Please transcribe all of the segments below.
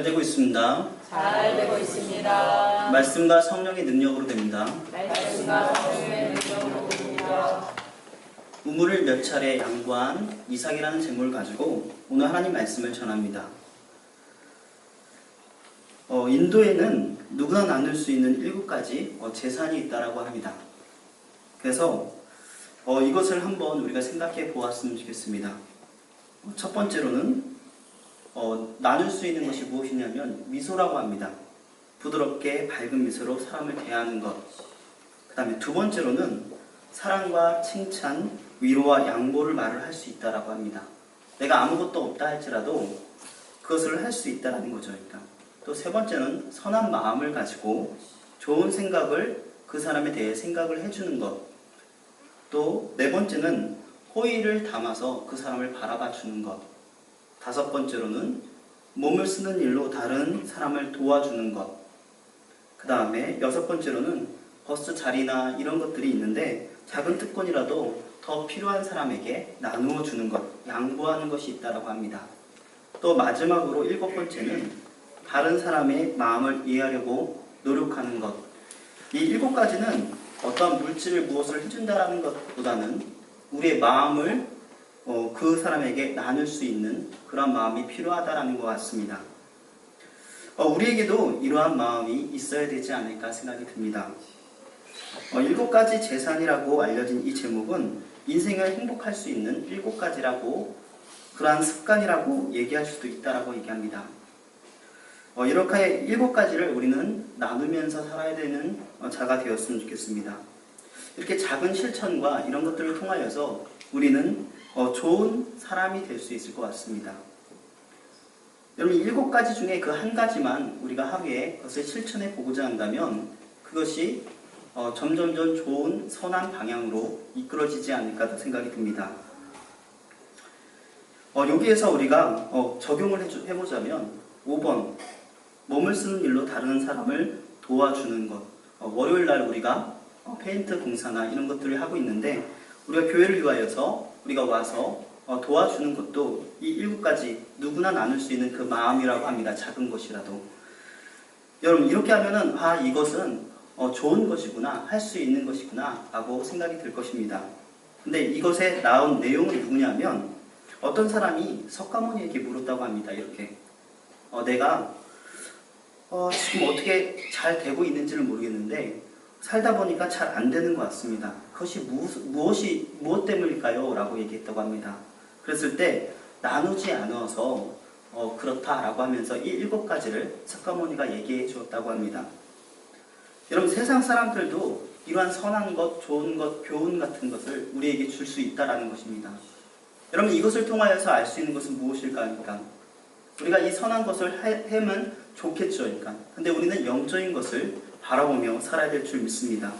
잘 되고 있습니다. 잘 되고 있습니다. 말씀과 성령의 능력으로 됩니다. 말씀과 성령의 능력으로 됩니다. 우물을 몇 차례 양보한 이삭이라는 제목을 가지고 오늘 하나님 말씀을 전합니다. 인도에는 누구나 나눌 수 있는 7가지 재산이 있다고 합니다. 그래서 이것을 한번 우리가 생각해 보았으면 좋겠습니다. 첫 번째로는 나눌 수 있는 것이 무엇이냐면 미소라고 합니다. 부드럽게 밝은 미소로 사람을 대하는 것. 그 다음에 두 번째로는 사랑과 칭찬, 위로와 양보를 말을 할 수 있다라고 합니다. 내가 아무것도 없다 할지라도 그것을 할 수 있다라는 거죠. 그러니까. 또 세 번째는 선한 마음을 가지고 좋은 생각을 그 사람에 대해 생각을 해주는 것. 또 네 번째는 호의를 담아서 그 사람을 바라봐 주는 것. 다섯 번째로는 몸을 쓰는 일로 다른 사람을 도와주는 것. 그 다음에 여섯 번째로는 버스 자리나 이런 것들이 있는데 작은 특권이라도 더 필요한 사람에게 나누어 주는 것, 양보하는 것이 있다고 합니다. 또 마지막으로 일곱 번째는 다른 사람의 마음을 이해하려고 노력하는 것. 이 7가지는 어떤 물질을 무엇을 해준다라는 것보다는 우리의 마음을 그 사람에게 나눌 수 있는 그런 마음이 필요하다라는 것 같습니다. 우리에게도 이러한 마음이 있어야 되지 않을까 생각이 듭니다. 7가지 재산이라고 알려진 이 제목은 인생을 행복할 수 있는 7가지라고 그러한 습관이라고 얘기할 수도 있다라고 얘기합니다. 이렇게 7가지를 우리는 나누면서 살아야 되는 자가 되었으면 좋겠습니다. 이렇게 작은 실천과 이런 것들을 통하여서 우리는 좋은 사람이 될 수 있을 것 같습니다. 여러분 7가지 중에 그 한 가지만 우리가 하루에 그것을 실천해 보고자 한다면 그것이 점점점 좋은 선한 방향으로 이끌어지지 않을까 생각이 듭니다. 여기에서 우리가 적용을 해보자면 5번 몸을 쓰는 일로 다른 사람을 도와주는 것. 월요일날 우리가 페인트 공사나 이런 것들을 하고 있는데 우리가 교회를 위하여서 우리가 와서 도와주는 것도 이 7가지 누구나 나눌 수 있는 그 마음이라고 합니다. 작은 것이라도. 여러분 이렇게 하면은 이것은 좋은 것이구나, 할 수 있는 것이구나 라고 생각이 들 것입니다. 근데 이것에 나온 내용은 누구냐면 어떤 사람이 석가모니에게 물었다고 합니다. 이렇게 내가 지금 어떻게 잘 되고 있는지를 모르겠는데 살다 보니까 잘 안 되는 것 같습니다. 그것이 무엇 때문일까요? 라고 얘기했다고 합니다. 그랬을 때 나누지 않아서 그렇다라고 하면서 이 7가지를 석가모니가 얘기해 주었다고 합니다. 여러분 세상 사람들도 이러한 선한 것, 좋은 것, 교훈 같은 것을 우리에게 줄 수 있다라는 것입니다. 여러분 이것을 통하여서 알 수 있는 것은 무엇일까 하니까 우리가 이 선한 것을 하면 좋겠죠. 그러니까. 근데 우리는 영적인 것을 바라보며 살아야 될 줄 믿습니다.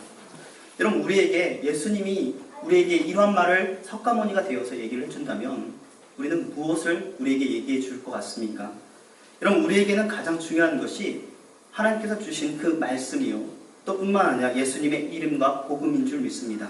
여러분 우리에게 예수님이 우리에게 이러한 말을 석가모니가 되어서 얘기를 해준다면 우리는 무엇을 우리에게 얘기해 줄 것 같습니까? 여러분 우리에게는 가장 중요한 것이 하나님께서 주신 그 말씀이요. 또 뿐만 아니라 예수님의 이름과 복음인 줄 믿습니다.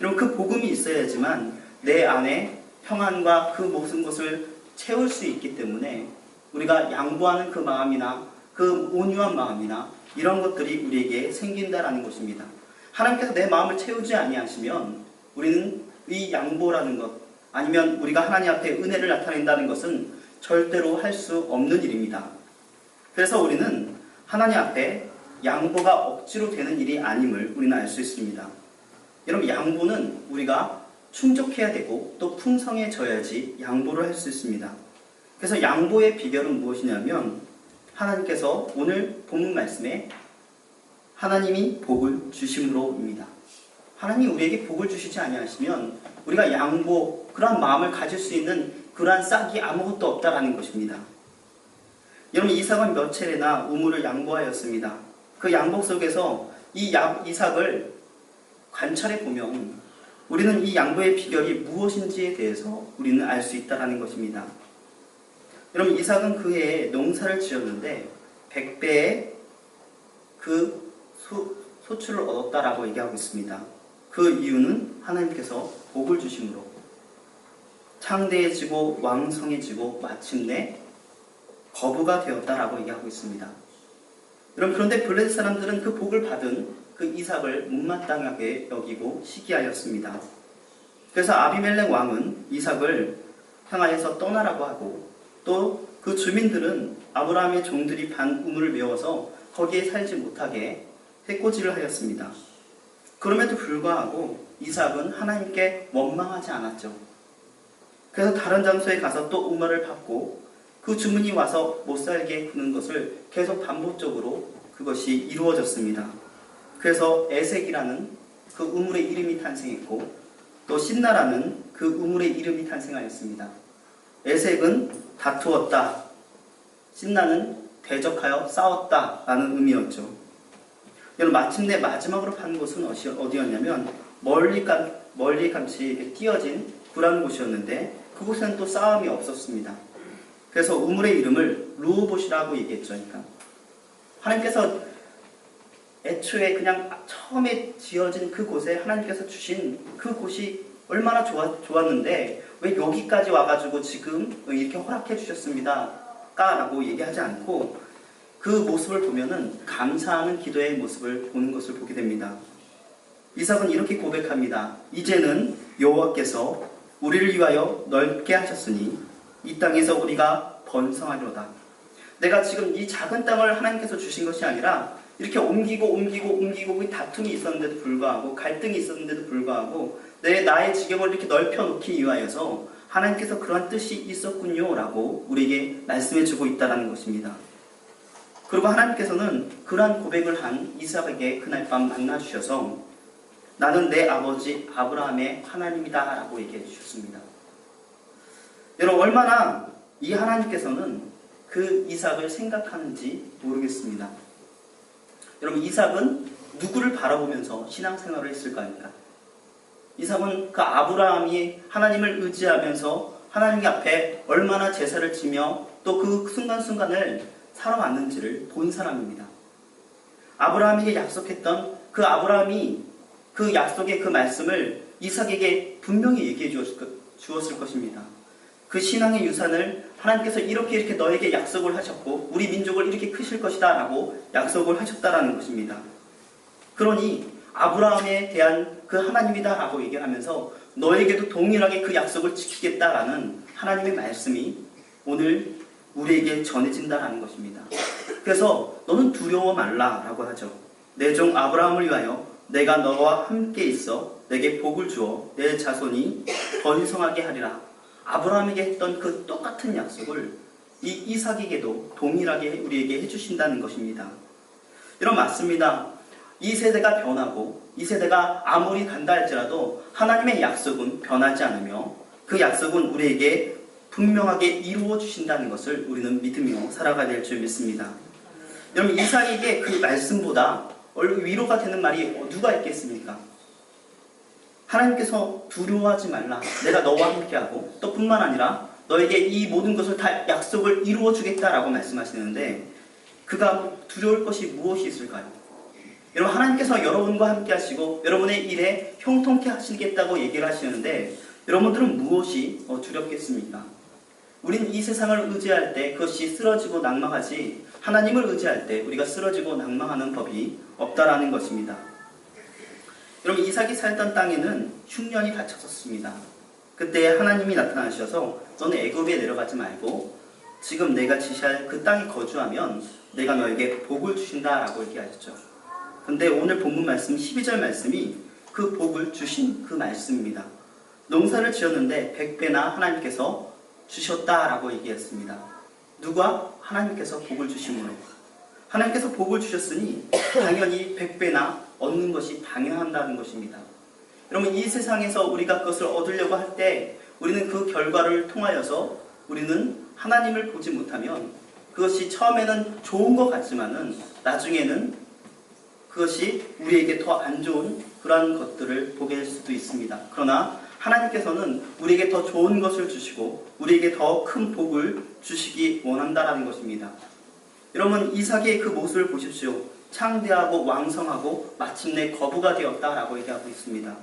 여러분 그 복음이 있어야지만 내 안에 평안과 그 모든 것을 채울 수 있기 때문에 우리가 양보하는 그 마음이나 그 온유한 마음이나 이런 것들이 우리에게 생긴다라는 것입니다. 하나님께서 내 마음을 채우지 아니하시면 우리는 이 양보라는 것 아니면 우리가 하나님 앞에 은혜를 나타낸다는 것은 절대로 할 수 없는 일입니다. 그래서 우리는 하나님 앞에 양보가 억지로 되는 일이 아님을 우리는 알 수 있습니다. 여러분 양보는 우리가 충족해야 되고 또 풍성해져야지 양보를 할 수 있습니다. 그래서 양보의 비결은 무엇이냐면 하나님께서 오늘 본문 말씀에 하나님이 복을 주심으로입니다. 하나님이 우리에게 복을 주시지 아니하시면 우리가 양보, 그러한 마음을 가질 수 있는 그러한 싹이 아무것도 없다라는 것입니다. 여러분 이삭은 몇 차례나 우물을 양보하였습니다. 그 양보 속에서 이 이삭을 관찰해 보면 우리는 이 양보의 비결이 무엇인지에 대해서 우리는 알 수 있다는 것입니다. 여러분 이삭은 그 해에 농사를 지었는데 100배의 그 소출을 얻었다라고 얘기하고 있습니다. 그 이유는 하나님께서 복을 주심으로 창대해지고 왕성해지고 마침내 거부가 되었다라고 얘기하고 있습니다. 여러분, 그런데 블레셋 사람들은 그 복을 받은 그 이삭을 못마땅하게 여기고 시기하였습니다. 그래서 아비멜렉 왕은 이삭을 향하여서 떠나라고 하고, 또 그 주민들은 아브라함의 종들이 반 우물을 메워서 거기에 살지 못하게 해코지를 하였습니다. 그럼에도 불구하고 이삭은 하나님께 원망하지 않았죠. 그래서 다른 장소에 가서 또 우물을 받고, 그 주문이 와서 못살게 구는 것을 계속 반복적으로 그것이 이루어졌습니다. 그래서 에색이라는 그 우물의 이름이 탄생했고, 또 신나라는 그 우물의 이름이 탄생하였습니다. 에색은 다투었다, 신나는 대적하여 싸웠다라는 의미였죠. 여러분, 마침내 마지막으로 판 곳은 어디였냐면 멀리감치 띄어진 구라는 곳이었는데, 그곳에는 또 싸움이 없었습니다. 그래서 우물의 이름을 루호봇이라고 얘기했죠. 그러니까 하나님께서 애초에 그냥 처음에 지어진 그곳에 하나님께서 주신 그곳이 얼마나 좋았는데 왜 여기까지 와가지고 지금 이렇게 허락해 주셨습니다 라고 얘기하지 않고, 그 모습을 보면은 감사하는 기도의 모습을 보는 것을 보게 됩니다. 이삭은 이렇게 고백합니다. 이제는 여호와께서 우리를 위하여 넓게 하셨으니 이 땅에서 우리가 번성하리로다. 내가 지금 이 작은 땅을 하나님께서 주신 것이 아니라 이렇게 옮기고 다툼이 있었는데도 불구하고, 갈등이 있었는데도 불구하고 나의 지경을 이렇게 넓혀놓기 위하여서 하나님께서 그러한 뜻이 있었군요 라고 우리에게 말씀해주고 있다는 것입니다. 그리고 하나님께서는 그러한 고백을 한 이삭에게 그날 밤 만나주셔서 나는 내 아버지 아브라함의 하나님이다 라고 얘기해 주셨습니다. 여러분, 얼마나 이 하나님께서는 그 이삭을 생각하는지 모르겠습니다. 여러분, 이삭은 누구를 바라보면서 신앙생활을 했을까요? 이삭은 그 아브라함이 하나님을 의지하면서 하나님 앞에 얼마나 제사를 지며 또 그 순간순간을 살아왔는지를 본 사람입니다. 아브라함에게 약속했던 그 아브라함이 그 약속의 그 말씀을 이삭에게 분명히 얘기해 주었을 것입니다. 그 신앙의 유산을 하나님께서 이렇게 너에게 약속을 하셨고 우리 민족을 이렇게 크실 것이다 라고 약속을 하셨다라는 것입니다. 그러니 아브라함에 대한 그 하나님이다 라고 얘기를 하면서 너에게도 동일하게 그 약속을 지키겠다라는 하나님의 말씀이 오늘 우리에게 전해진다라는 것입니다. 그래서 너는 두려워 말라 라고 하죠. 내 종 아브라함을 위하여 내가 너와 함께 있어 내게 복을 주어 내 자손이 번성하게 하리라. 아브라함에게 했던 그 똑같은 약속을 이 이삭에게도 동일하게 우리에게 해주신다는 것입니다. 여러분, 맞습니다. 이 세대가 변하고 이 세대가 아무리 간다 할지라도 하나님의 약속은 변하지 않으며 그 약속은 우리에게 분명하게 이루어 주신다는 것을 우리는 믿으며 살아가야 될 줄 믿습니다. 여러분, 이삭에게 그 말씀보다 위로가 되는 말이 누가 있겠습니까? 하나님께서 두려워하지 말라. 내가 너와 함께하고 또 뿐만 아니라 너에게 이 모든 것을 다 약속을 이루어 주겠다라고 말씀하시는데, 그가 두려울 것이 무엇이 있을까요? 여러분, 하나님께서 여러분과 함께 하시고 여러분의 일에 형통케 하시겠다고 얘기를 하시는데 여러분들은 무엇이 두렵겠습니까? 우린 이 세상을 의지할 때 그것이 쓰러지고 낭망하지, 하나님을 의지할 때 우리가 쓰러지고 낭망하는 법이 없다라는 것입니다. 여러분, 이삭이 살던 땅에는 흉년이 닫혔었습니다. 그때 하나님이 나타나셔서 너는 애굽에 내려가지 말고 지금 내가 지시할 그 땅에 거주하면 내가 너에게 복을 주신다라고 얘기하셨죠. 근데 오늘 본문 말씀 12절 말씀이 그 복을 주신 그 말씀입니다. 농사를 지었는데 100배나 하나님께서 주셨다라고 얘기했습니다. 누가? 하나님께서 복을 주심으로. 하나님께서 복을 주셨으니 당연히 100배나 얻는 것이 당연한다는 것입니다. 여러분, 이 세상에서 우리가 그것을 얻으려고 할 때 우리는 그 결과를 통하여서 우리는 하나님을 보지 못하면 그것이 처음에는 좋은 것 같지만은 나중에는 그것이 우리에게 더 안 좋은 그러한 것들을 보게 될 수도 있습니다. 그러나 하나님께서는 우리에게 더 좋은 것을 주시고 우리에게 더 큰 복을 주시기 원한다라는 것입니다. 여러분, 이삭의 그 모습을 보십시오. 창대하고 왕성하고 마침내 거부가 되었다라고 얘기하고 있습니다.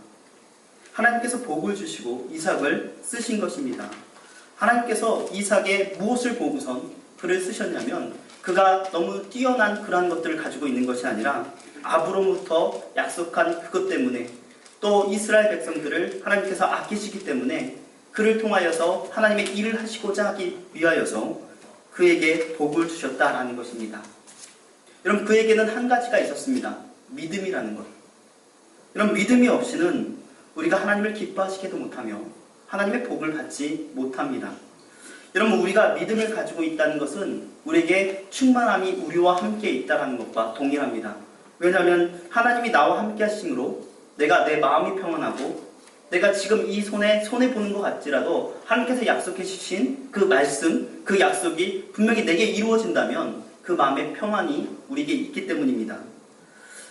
하나님께서 복을 주시고 이삭을 쓰신 것입니다. 하나님께서 이삭의 무엇을 보고선 글을 쓰셨냐면 그가 너무 뛰어난 그러한 것들을 가지고 있는 것이 아니라 아브람부터 약속한 그것 때문에 또 이스라엘 백성들을 하나님께서 아끼시기 때문에 그를 통하여서 하나님의 일을 하시고자 하기 위하여서 그에게 복을 주셨다라는 것입니다. 여러분, 그에게는 한 가지가 있었습니다. 믿음이라는 것. 여러분, 믿음이 없이는 우리가 하나님을 기뻐하시게도 못하며 하나님의 복을 받지 못합니다. 여러분, 우리가 믿음을 가지고 있다는 것은 우리에게 충만함이 우리와 함께 있다는 것과 동일합니다. 왜냐하면 하나님이 나와 함께 하심으로 내가 내 마음이 평안하고 내가 지금 이 손해보는 것 같지라도 하나님께서 약속해 주신 그 말씀, 그 약속이 분명히 내게 이루어진다면 그 마음의 평안이 우리에게 있기 때문입니다.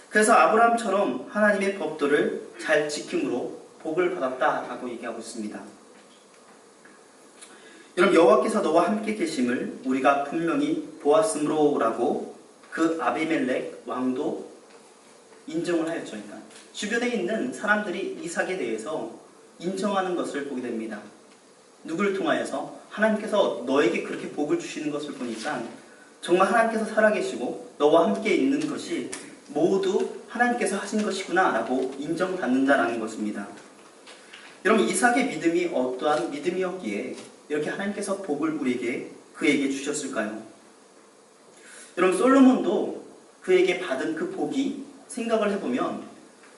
그래서 아브라함처럼 하나님의 법도를 잘 지킴으로 복을 받았다라고 얘기하고 있습니다. 여러분, 여호와께서 너와 함께 계심을 우리가 분명히 보았으므로라고 그 아비멜렉 왕도 인정을 하였죠. 그러니까 주변에 있는 사람들이 이삭에 대해서 인정하는 것을 보게 됩니다. 누구를 통하여서? 하나님께서 너에게 그렇게 복을 주시는 것을 보니까 정말 하나님께서 살아계시고 너와 함께 있는 것이 모두 하나님께서 하신 것이구나 라고 인정받는다라는 것입니다. 여러분, 이삭의 믿음이 어떠한 믿음이었기에 이렇게 하나님께서 복을 그에게 주셨을까요? 여러분, 솔로몬도 그에게 받은 그 복이 생각을 해보면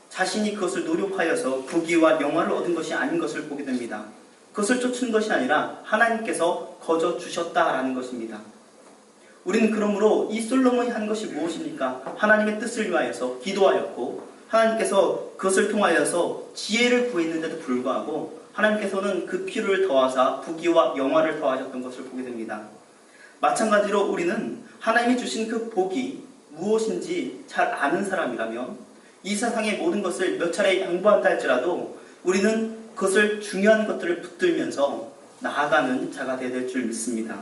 자신이 그것을 노력하여서 부귀와 영화를 얻은 것이 아닌 것을 보게 됩니다. 그것을 쫓은 것이 아니라 하나님께서 거저 주셨다라는 것입니다. 우리는 그러므로 이 솔로몬이 한 것이 무엇입니까? 하나님의 뜻을 위하여서 기도하였고 하나님께서 그것을 통하여서 지혜를 구했는데도 불구하고 하나님께서는 그 필요를 더하사 부귀와 영화를 더하셨던 것을 보게 됩니다. 마찬가지로 우리는 하나님이 주신 그 복이 무엇인지 잘 아는 사람이라면 이 세상의 모든 것을 몇 차례 양보한다 할지라도 우리는 그것을 중요한 것들을 붙들면서 나아가는 자가 되어야 될 줄 믿습니다.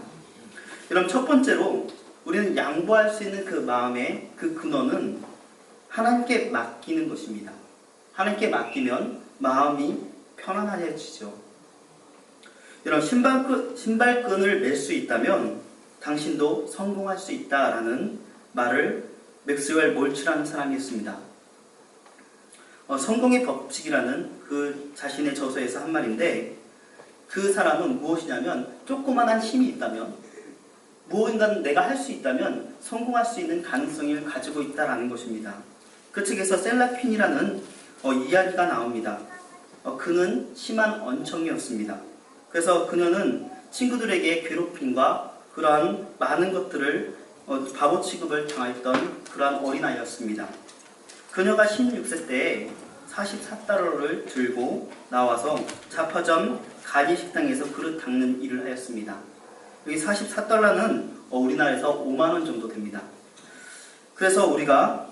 여러분, 첫 번째로 우리는 양보할 수 있는 그 마음의 그 근원은 하나님께 맡기는 것입니다. 하나님께 맡기면 마음이 편안해지죠. 여러분, 신발끈을 맬 수 있다면 당신도 성공할 수 있다라는 말을 맥스웰 몰츠라는 사람이 했습니다. 성공의 법칙이라는 그 자신의 저서에서 한 말인데 그 사람은 무엇이냐면 조그만한 힘이 있다면 무언가는 내가 할 수 있다면 성공할 수 있는 가능성을 가지고 있다라는 것입니다. 그 책에서 셀라퀸이라는 이야기가 나옵니다. 그는 심한 언청이었습니다. 그래서 그녀는 친구들에게 괴롭힘과 그러한 많은 것들을 바보 취급을 당했던 그러한 어린아이였습니다. 그녀가 16세 때에 44달러를 들고 나와서 잡화점 가게 식당에서 그릇 닦는 일을 하였습니다. 여기 44달러는 우리나라에서 5만 원 정도 됩니다. 그래서 우리가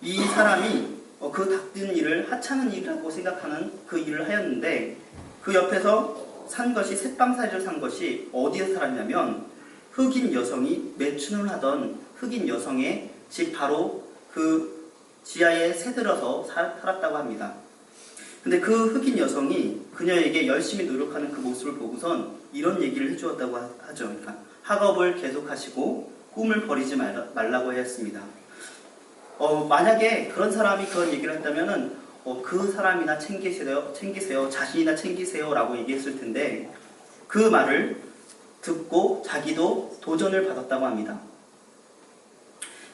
이 사람이 그 닦는 일을 하찮은 일이라고 생각하는 그 일을 하였는데 그 옆에서 산 것이 새빵살이를 산 것이 어디에서 살았냐면 흑인 여성이 매춘을 하던 흑인 여성의 집 바로 그 지하에 새들어서 살았다고 합니다. 근데 그 흑인 여성이 그녀에게 열심히 노력하는 그 모습을 보고선 이런 얘기를 해주었다고 하죠. 그러니까 학업을 계속하시고 꿈을 버리지 말라고 했습니다. 만약에 그런 사람이 그런 얘기를 했다면은 그 사람이나 챙기세요, 자신이나 챙기세요 라고 얘기했을 텐데 그 말을 듣고 자기도 도전을 받았다고 합니다.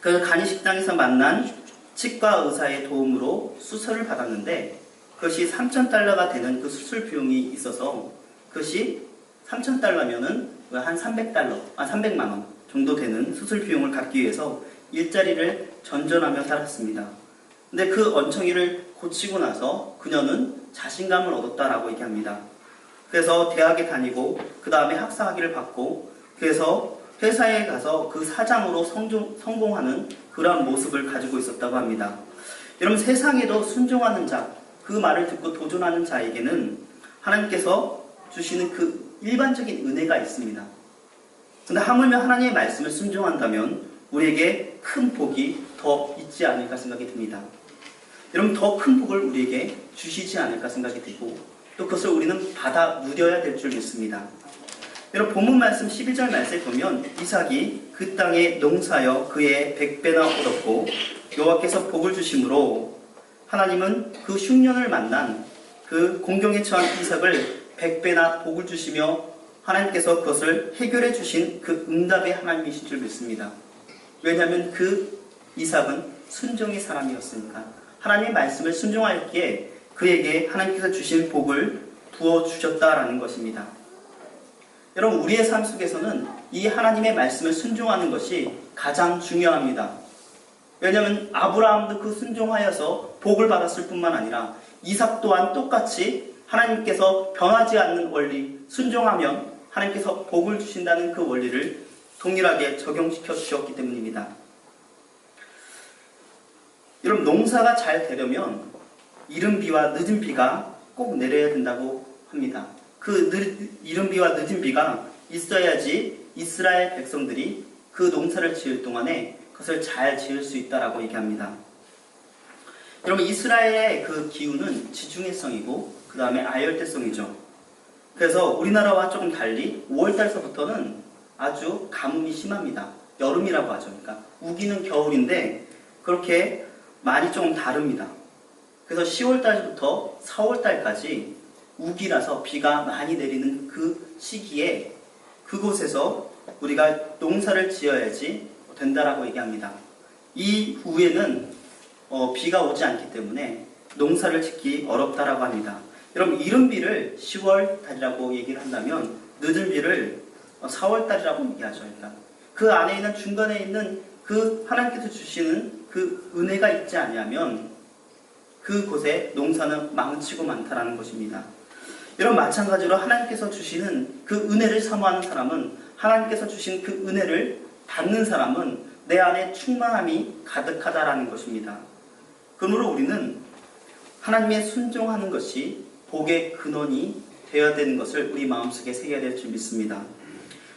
그래서 간이식당에서 만난 치과 의사의 도움으로 수술을 받았는데 그것이 3,000달러가 되는 그 수술 비용이 있어서 그것이 3,000달러면은 한 300만 원 정도 되는 수술 비용을 갚기 위해서 일자리를 전전하며 살았습니다. 근데 그 얹혀기를 고치고 나서 그녀는 자신감을 얻었다라고 얘기합니다. 그래서 대학에 다니고 그 다음에 학사학위를 받고 그래서 회사에 가서 그 사장으로 성공하는 그러한 모습을 가지고 있었다고 합니다. 여러분, 세상에도 순종하는 자, 그 말을 듣고 도전하는 자에게는 하나님께서 주시는 그 일반적인 은혜가 있습니다. 그런데 하물며 하나님의 말씀을 순종한다면 우리에게 큰 복이 더 있지 않을까 생각이 듭니다. 여러분, 더 큰 복을 우리에게 주시지 않을까 생각이 들고 또 그것을 우리는 받아 누려야 될 줄 믿습니다. 여러분 본문 말씀 12절 말씀에 보면 이삭이 그 땅에 농사여 그의 100배나 얻었고 여호와께서 복을 주심으로 하나님은 그 흉년을 만난 그 공경에 처한 이삭을 100배나 복을 주시며 하나님께서 그것을 해결해 주신 그 응답의 하나님이신 줄 믿습니다. 왜냐하면 그 이삭은 순종의 사람이었으니까 하나님의 말씀을 순종하였기에 그에게 하나님께서 주신 복을 부어주셨다라는 것입니다. 여러분 우리의 삶 속에서는 이 하나님의 말씀을 순종하는 것이 가장 중요합니다. 왜냐하면 아브라함도 그 순종하여서 복을 받았을 뿐만 아니라 이삭 또한 똑같이 하나님께서 변하지 않는 원리, 순종하면 하나님께서 복을 주신다는 그 원리를 동일하게 적용시켜 주셨기 때문입니다. 여러분 농사가 잘 되려면 이른 비와 늦은 비가 꼭 내려야 된다고 합니다. 그 이른 비와 늦은 비가 있어야지 이스라엘 백성들이 그 농사를 지을 동안에 그것을 잘 지을 수 있다라고 얘기합니다. 여러분 이스라엘의 그 기후는 지중해성이고 그 다음에 아열대성이죠. 그래서 우리나라와 조금 달리 5월달서부터는 아주 가뭄이 심합니다. 여름이라고 하죠. 그러니까 우기는 겨울인데 그렇게 많이 조금 다릅니다. 그래서 10월달부터 4월달까지 우기라서 비가 많이 내리는 그 시기에 그곳에서 우리가 농사를 지어야지 된다라고 얘기합니다. 이 후에는 비가 오지 않기 때문에 농사를 짓기 어렵다라고 합니다. 여러분 이른 비를 10월 달이라고 얘기를 한다면 늦은 비를 4월 달이라고 얘기하죠. 그러니까 그 안에 있는 중간에 있는 그 하나님께서 주시는 그 은혜가 있지 않으면 그곳에 농사는 망치고 많다라는 것입니다. 여러분 마찬가지로 하나님께서 주시는 그 은혜를 사모하는 사람은 하나님께서 주신 그 은혜를 받는 사람은 내 안에 충만함이 가득하다라는 것입니다. 그러므로 우리는 하나님의 순종하는 것이 복의 근원이 되어야 되는 것을 우리 마음속에 새겨야 될 줄 믿습니다.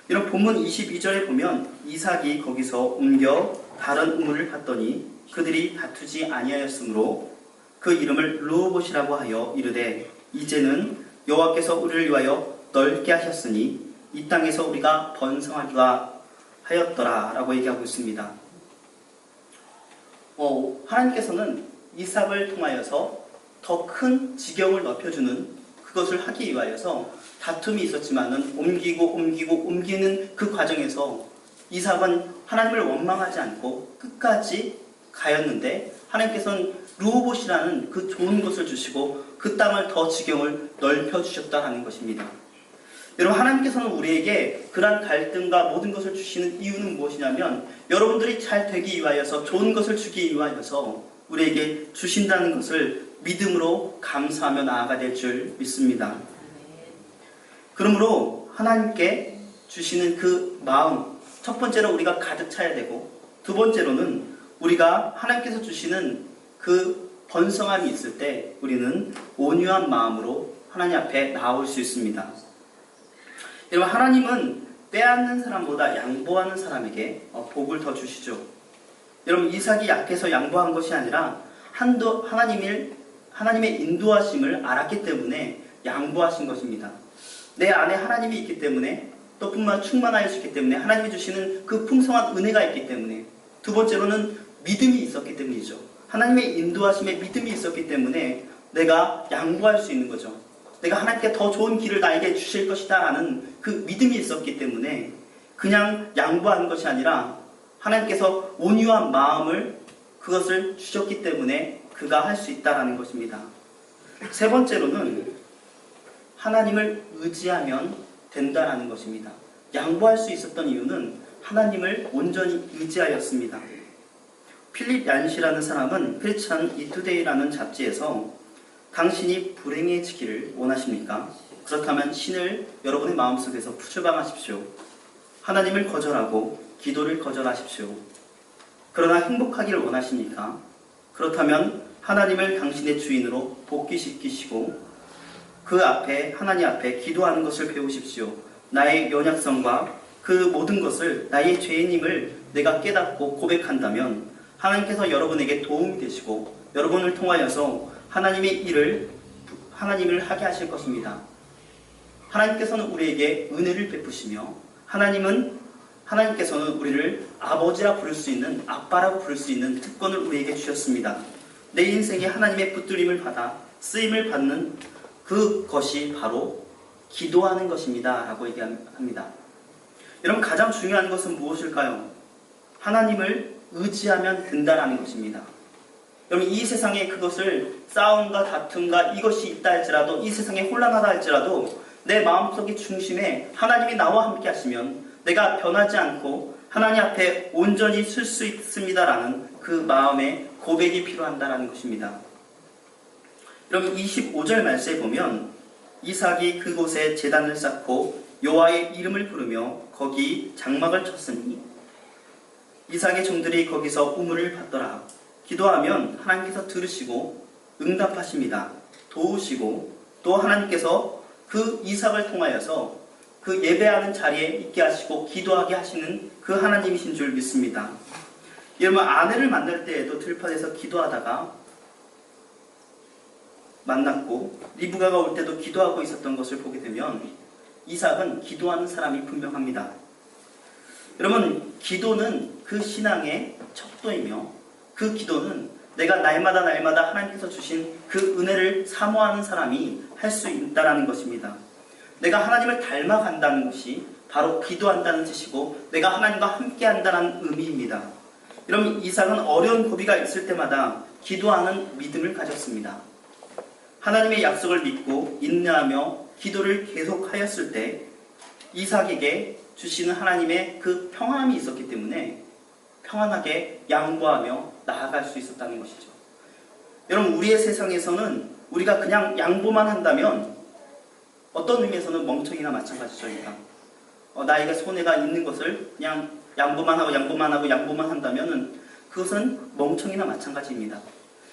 이런 본문 22절에 보면 이삭이 거기서 옮겨 다른 우물을 봤더니 그들이 다투지 아니하였으므로 그 이름을 르호봇이라고 하여 이르되 이제는 여호와께서 우리를 위하여 넓게 하셨으니 이 땅에서 우리가 번성하리라 하였더라 라고 얘기하고 있습니다. 하나님께서는 이삭을 통하여서 더 큰 지경을 넓혀주는 그것을 하기 위하여서 다툼이 있었지만은 옮기는 그 과정에서 이삭은 하나님을 원망하지 않고 끝까지 가였는데 하나님께서는 르호봇이라는 그 좋은 것을 주시고 그 땅을 더 지경을 넓혀주셨다는 것입니다. 여러분 하나님께서는 우리에게 그러한 갈등과 모든 것을 주시는 이유는 무엇이냐면 여러분들이 잘 되기 위하여서 좋은 것을 주기 위하여서 우리에게 주신다는 것을 믿음으로 감사하며 나아가야 될 줄 믿습니다. 그러므로 하나님께 주시는 그 마음 첫 번째로 우리가 가득 차야 되고 두 번째로는 우리가 하나님께서 주시는 그 번성함이 있을 때 우리는 온유한 마음으로 하나님 앞에 나올 수 있습니다. 여러분 하나님은 빼앗는 사람보다 양보하는 사람에게 복을 더 주시죠. 여러분 이삭이 약해서 양보한 것이 아니라 하나님의 인도하심을 알았기 때문에 양보하신 것입니다. 내 안에 하나님이 있기 때문에 또 충만하여 있기 때문에 하나님이 주시는 그 풍성한 은혜가 있기 때문에 두 번째로는 믿음이 있었기 때문이죠. 하나님의 인도하심에 믿음이 있었기 때문에 내가 양보할 수 있는 거죠. 내가 하나님께 더 좋은 길을 나에게 주실 것이다 라는 그 믿음이 있었기 때문에 그냥 양보하는 것이 아니라 하나님께서 온유한 마음을 그것을 주셨기 때문에 그가 할 수 있다라는 것입니다. 세 번째로는 하나님을 의지하면 된다라는 것입니다. 양보할 수 있었던 이유는 하나님을 온전히 의지하였습니다. 필립 얀시라는 사람은 크리스천 이투데이라는 잡지에서 당신이 불행해지기를 원하십니까? 그렇다면 신을 여러분의 마음속에서 추방하십시오. 하나님을 거절하고 기도를 거절하십시오. 그러나 행복하기를 원하십니까? 그렇다면 하나님을 당신의 주인으로 복귀시키시고 그 앞에 하나님 앞에 기도하는 것을 배우십시오. 나의 연약성과 그 모든 것을 나의 죄인임을 내가 깨닫고 고백한다면 하나님께서 여러분에게 도움이 되시고 여러분을 통하여서 하나님의 일을 하나님을 하게 하실 것입니다. 하나님께서는 우리에게 은혜를 베푸시며 하나님께서는 우리를 아버지라 부를 수 있는, 아빠라고 부를 수 있는 특권을 우리에게 주셨습니다. 내 인생에 하나님의 붙들림을 받아 쓰임을 받는 그것이 바로 기도하는 것입니다 라고 얘기합니다. 여러분, 가장 중요한 것은 무엇일까요? 하나님을 의지하면 된다라는 것입니다. 여러분, 이 세상에 그것을 싸움과 다툼과 이것이 있다 할지라도, 이 세상에 혼란하다 할지라도 내 마음속의 중심에 하나님이 나와 함께 하시면 내가 변하지 않고 하나님 앞에 온전히 설 수 있습니다라는 그 마음의 고백이 필요한다라는 것입니다. 여러분, 25절 말씀에 보면 이삭이 그곳에 제단을 쌓고 여호와의 이름을 부르며 거기 장막을 쳤으니 이삭의 종들이 거기서 우물을 받더라. 기도하면 하나님께서 들으시고 응답하십니다. 도우시고 또 하나님께서 그 이삭을 통하여서 그 예배하는 자리에 있게 하시고 기도하게 하시는 그 하나님이신 줄 믿습니다. 여러분, 아내를 만날 때에도 들판에서 기도하다가 만났고 리브가가 올 때도 기도하고 있었던 것을 보게 되면 이삭은 기도하는 사람이 분명합니다. 여러분, 기도는 그 신앙의 척도이며 그 기도는 내가 날마다 하나님께서 주신 그 은혜를 사모하는 사람이 할 수 있다는 것입니다. 내가 하나님을 닮아간다는 것이 바로 기도한다는 뜻이고 내가 하나님과 함께 한다는 의미입니다. 여러분, 이삭은 어려운 고비가 있을 때마다 기도하는 믿음을 가졌습니다. 하나님의 약속을 믿고 인내하며 기도를 계속하였을 때 이삭에게 주시는 하나님의 그 평안이 있었기 때문에 평안하게 양보하며 나아갈 수 있었다는 것이죠. 여러분, 우리의 세상에서는 우리가 그냥 양보만 한다면 어떤 의미에서는 멍청이나 마찬가지죠. 나에게 손해가 있는 것을 그냥 양보만 한다면 그것은 멍청이나 마찬가지입니다.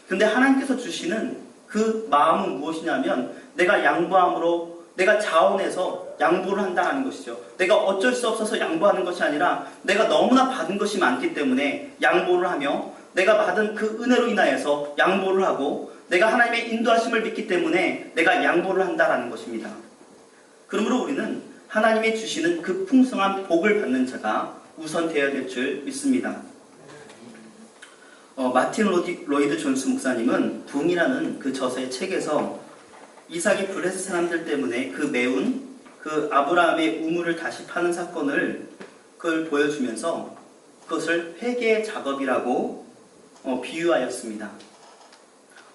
근데 하나님께서 주시는 그 마음은 무엇이냐면 내가 양보함으로 내가 자원해서 양보를 한다는 것이죠. 내가 어쩔 수 없어서 양보하는 것이 아니라 내가 너무나 받은 것이 많기 때문에 양보를 하며 내가 받은 그 은혜로 인하여서 양보를 하고 내가 하나님의 인도하심을 믿기 때문에 내가 양보를 한다는 것입니다. 그러므로 우리는 하나님이 주시는 그 풍성한 복을 받는 자가 우선 되어야 될 줄 믿습니다. 마틴 로이드 존스 목사님은 붕이라는 그 저서의 책에서 이삭이 블레셋 사람들 때문에 그 매운 그 아브라함의 우물을 다시 파는 사건을 그걸 보여주면서 그것을 회개의 작업이라고 비유하였습니다.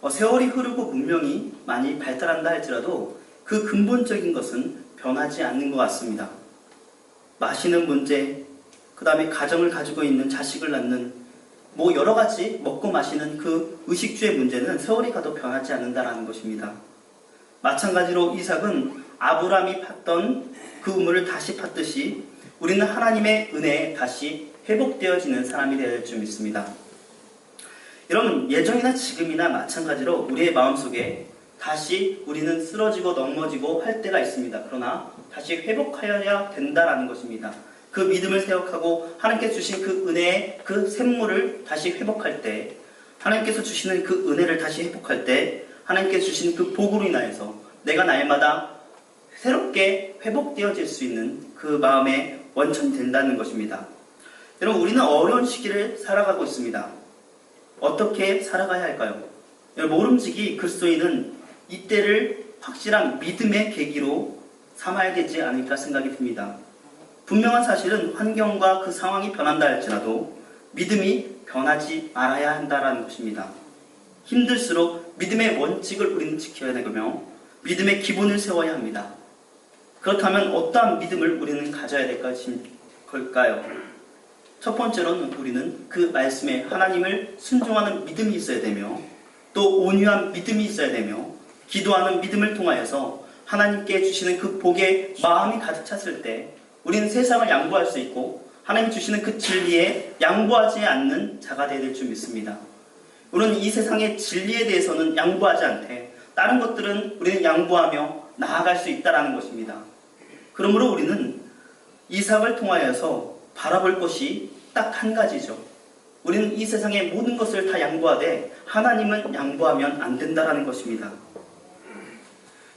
세월이 흐르고 문명이 많이 발달한다 할지라도 그 근본적인 것은 변하지 않는 것 같습니다. 마시는 문제, 그 다음에 가정을 가지고 있는 자식을 낳는 여러 가지 먹고 마시는 그 의식주의 문제는 세월이 가도 변하지 않는다라는 것입니다. 마찬가지로 이삭은 아브라함이 팠던 그 우물을 다시 팠듯이 우리는 하나님의 은혜에 다시 회복되어지는 사람이 되어야 될 줄 믿습니다. 여러분, 예전이나 지금이나 마찬가지로 우리의 마음속에 다시 우리는 쓰러지고 넘어지고 할 때가 있습니다. 그러나 다시 회복하여야 된다라는 것입니다. 그 믿음을 생각하고 하나님께 주신 그 은혜의 그 샘물을 다시 회복할 때, 하나님께서 주시는 그 은혜를 다시 회복할 때 하나님께서 주신 그 복으로 인하여서 내가 날마다 새롭게 회복되어질 수 있는 그 마음의 원천이 된다는 것입니다. 여러분, 우리는 어려운 시기를 살아가고 있습니다. 어떻게 살아가야 할까요? 모름지기 그리스도인은 이때를 확실한 믿음의 계기로 삼아야 되지 않을까 생각이 듭니다. 분명한 사실은 환경과 그 상황이 변한다 할지라도 믿음이 변하지 말아야 한다는 것입니다. 힘들수록 믿음의 원칙을 우리는 지켜야 되며 믿음의 기본을 세워야 합니다. 그렇다면 어떠한 믿음을 우리는 가져야 될까요? 첫 번째로는 우리는 그 말씀에 하나님을 순종하는 믿음이 있어야 되며 또 온유한 믿음이 있어야 되며 기도하는 믿음을 통하여서 하나님께 주시는 그 복에 마음이 가득 찼을 때 우리는 세상을 양보할 수 있고 하나님 주시는 그 진리에 양보하지 않는 자가 되어야 될 줄 믿습니다. 우리는 이 세상의 진리에 대해서는 양보하지 않되 다른 것들은 우리는 양보하며 나아갈 수 있다는 것입니다. 그러므로 우리는 이삭을 통하여서 바라볼 것이 딱 한 가지죠. 우리는 이 세상의 모든 것을 다 양보하되 하나님은 양보하면 안 된다는 것입니다.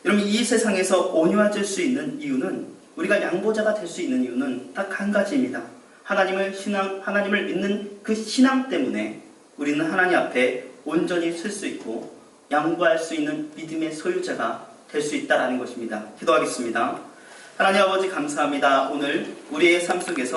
여러분, 이 세상에서 온유해질 수 있는 이유는, 우리가 양보자가 될 수 있는 이유는 딱 한 가지입니다. 하나님을 믿는 그 신앙 때문에 우리는 하나님 앞에 온전히 설 수 있고 양보할 수 있는 믿음의 소유자가 될 수 있다는 것입니다. 기도하겠습니다. 하나님 아버지, 감사합니다. 오늘 우리의 삶 속에서